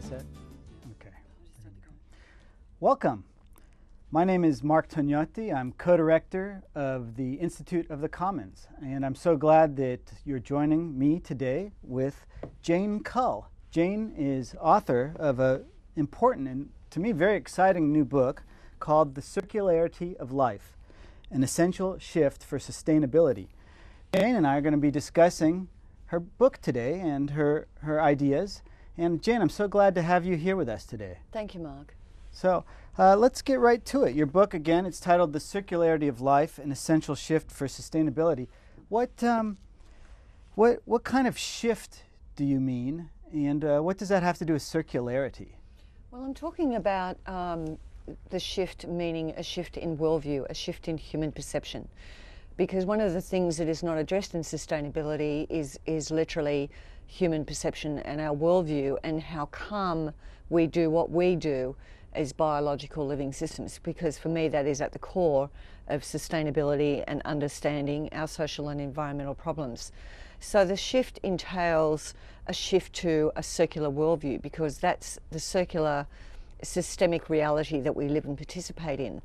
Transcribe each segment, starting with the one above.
set? Okay. Welcome. My name is Mark Tognotti. I'm co-director of the Institute of the Commons, and I'm so glad that you're joining me today with Jane Cull. Jane is author of an important and, to me, very exciting new book called The Circularity of Life, an Essential Shift for Sustainability. Jane and I are going to be discussing her book today and her ideas. And Jane, I'm so glad to have you here with us today. Thank you, Mark. So let's get right to it. Your book, again, it's titled The Circularity of Life, an Essential Shift for Sustainability. What kind of shift do you mean, and what does that have to do with circularity? Well, I'm talking about the shift meaning a shift in worldview, a shift in human perception. Because one of the things that is not addressed in sustainability is literally human perception and our worldview, and how come we do what we do as biological living systems. Because for me, that is at the core of sustainability and understanding our social and environmental problems. So the shift entails a shift to a circular worldview, because that's the circular systemic reality that we live and participate in.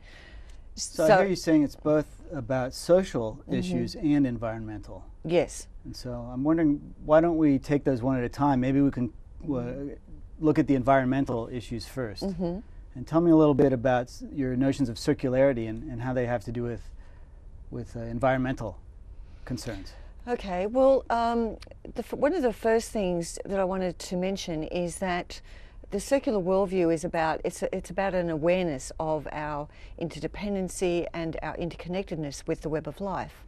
So I hear you saying it's both about social issues and environmental. Yes. And so I'm wondering, why don't we take those one at a time? Maybe we can look at the environmental issues first. And tell me a little bit about your notions of circularity and how they have to do with environmental concerns. Okay, well, one of the first things that I wanted to mention is that the circular worldview is about, it's about an awareness of our interdependency and our interconnectedness with the web of life.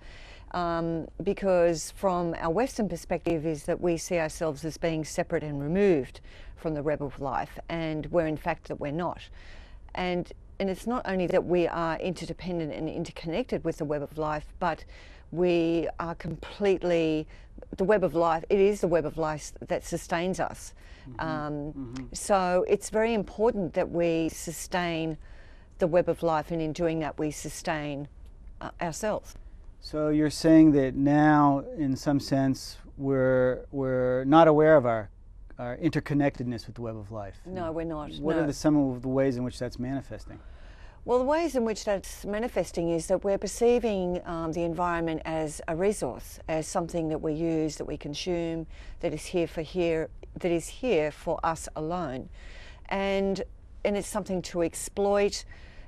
Because from our Western perspective is that we see ourselves as being separate and removed from the web of life, and where in fact that we're not. And it's not only that we are interdependent and interconnected with the web of life, but we are completely, the web of life, it is the web of life that sustains us. So it's very important that we sustain the web of life, and in doing that we sustain ourselves. So you're saying that now, in some sense, we're not aware of our interconnectedness with the web of life. No, we're not. What are some of the ways in which that's manifesting? Well, the ways in which that's manifesting is that we're perceiving the environment as a resource, as something that we use, that we consume, that is here for us alone, and it's something to exploit.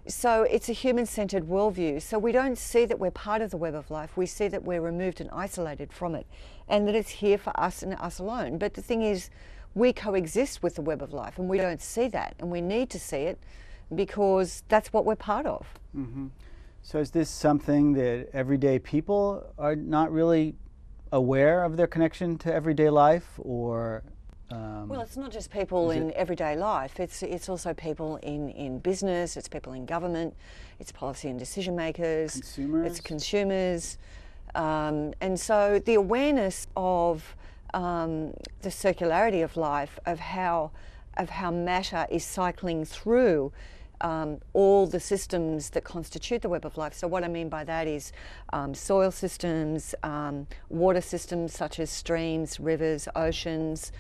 So it's a human-centered worldview. So we don't see that we're part of the web of life. We see that we're removed and isolated from it, and that it's here for us and us alone. But the thing is, we coexist with the web of life, and we don't see that, and we need to see it, because that's what we're part of. So is this something that everyday people are not really aware of their connection to everyday life, or? Well, it's not just people in everyday life. It's also people in business. It's people in government. It's policy and decision makers. Consumers. It's consumers. And so the awareness of the circularity of life, of how matter is cycling through all the systems that constitute the web of life. So what I mean by that is soil systems, water systems such as streams, rivers, oceans,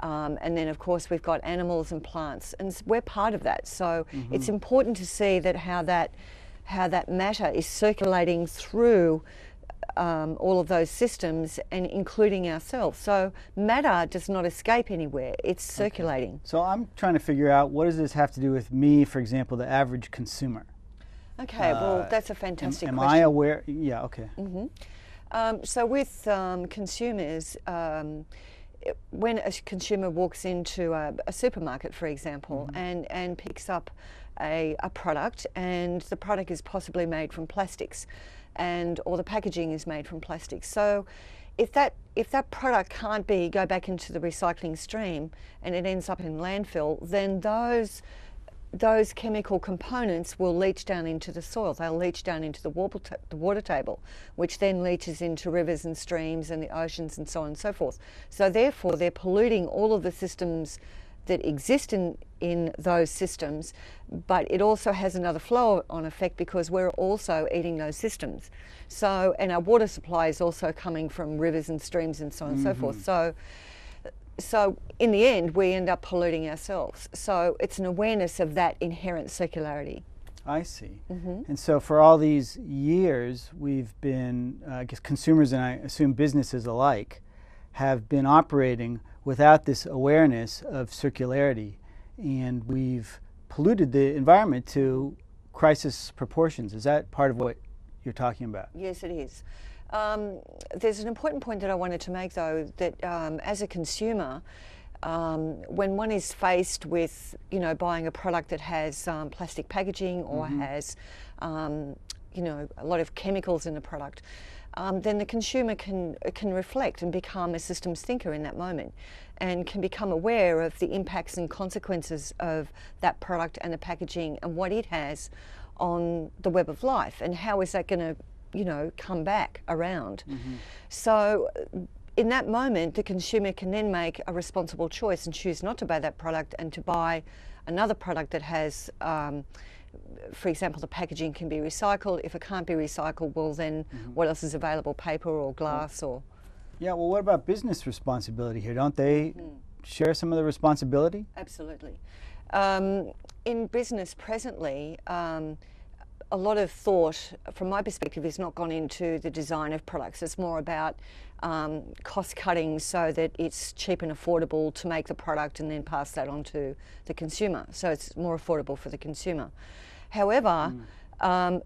and then of course we've got animals and plants, and we're part of that. So it's important to see that how that matter is circulating through all of those systems, and including ourselves. So matter does not escape anywhere, it's circulating. Okay. So I'm trying to figure out, what does this have to do with me, for example, the average consumer? Okay, well, that's a fantastic question. Am I aware? Yeah, okay. So with consumers, when a consumer walks into a supermarket, for example, and picks up a product, and the product is possibly made from plastics, or the packaging is made from plastics. So if that product can't go back into the recycling stream, and it ends up in landfill, then those chemical components will leach down into the soil. They'll leach down into the water table, which then leaches into rivers and streams and the oceans and so on and so forth. So therefore they're polluting all of the systems that exist in those systems, but it also has another flow-on effect, because we're also eating those systems. So, and our water supply is also coming from rivers and streams and so on and so forth. So So in the end, we end up polluting ourselves. So it's an awareness of that inherent circularity. I see. And so for all these years, we've been, I guess consumers and I assume businesses alike, have been operating without this awareness of circularity. And we've polluted the environment to crisis proportions. Is that part of what you're talking about? Yes, it is. There's an important point that I wanted to make, though, that as a consumer, when one is faced with, buying a product that has plastic packaging or has, a lot of chemicals in the product, then the consumer can reflect and become a systems thinker in that moment, and can become aware of the impacts and consequences of that product and the packaging and what it has on the web of life, and how is that going to come back around. So in that moment, the consumer can then make a responsible choice and choose not to buy that product and to buy another product that has, for example, the packaging can be recycled. If it can't be recycled, well then what else is available, paper or glass or... Yeah, well, what about business responsibility here? Don't they share some of the responsibility? Absolutely. In business presently, a lot of thought, from my perspective, has not gone into the design of products. It's more about cost cutting so that it's cheap and affordable to make the product and then pass that on to the consumer. So it's more affordable for the consumer. However,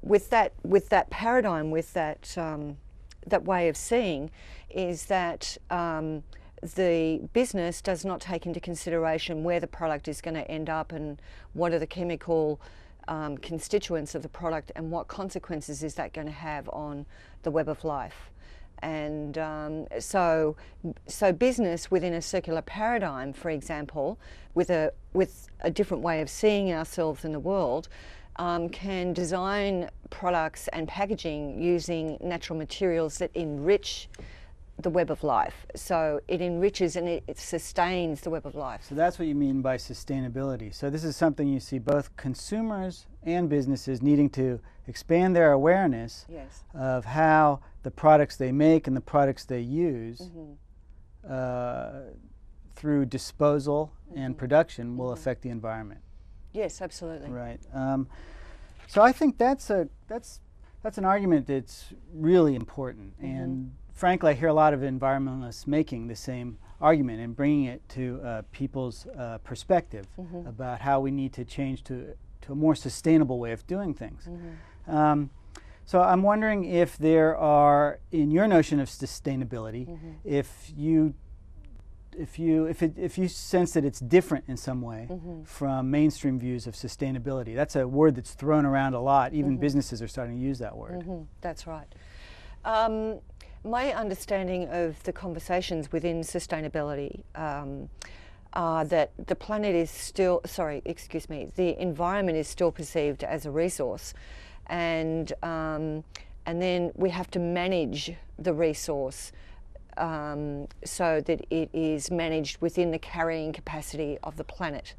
with that paradigm, with that way of seeing, is that the business does not take into consideration where the product is going to end up and what are the chemical constituents of the product and what consequences is that going to have on the web of life. And so business within a circular paradigm, for example, with a different way of seeing ourselves in the world, can design products and packaging using natural materials that enrich the web of life. So it enriches and it sustains the web of life. So that's what you mean by sustainability. So this is something you see both consumers and businesses needing to expand their awareness of how the products they make and the products they use through disposal and production will affect the environment. Yes, absolutely. Right. So I think that's an argument that's really important, and frankly, I hear a lot of environmentalists making the same argument and bringing it to people's perspective about how we need to change to a more sustainable way of doing things. So I'm wondering if there are, in your notion of sustainability, if you sense that it's different in some way from mainstream views of sustainability. That's a word that's thrown around a lot. Even businesses are starting to use that word. That's right. My understanding of the conversations within sustainability are that the planet is still, the environment is still perceived as a resource, and then we have to manage the resource so that it is managed within the carrying capacity of the planet.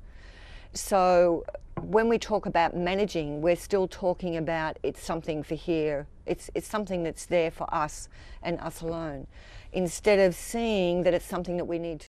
So when we talk about managing, we're still talking about it's something for here. It's something that's there for us and us alone, instead of seeing that it's something that we need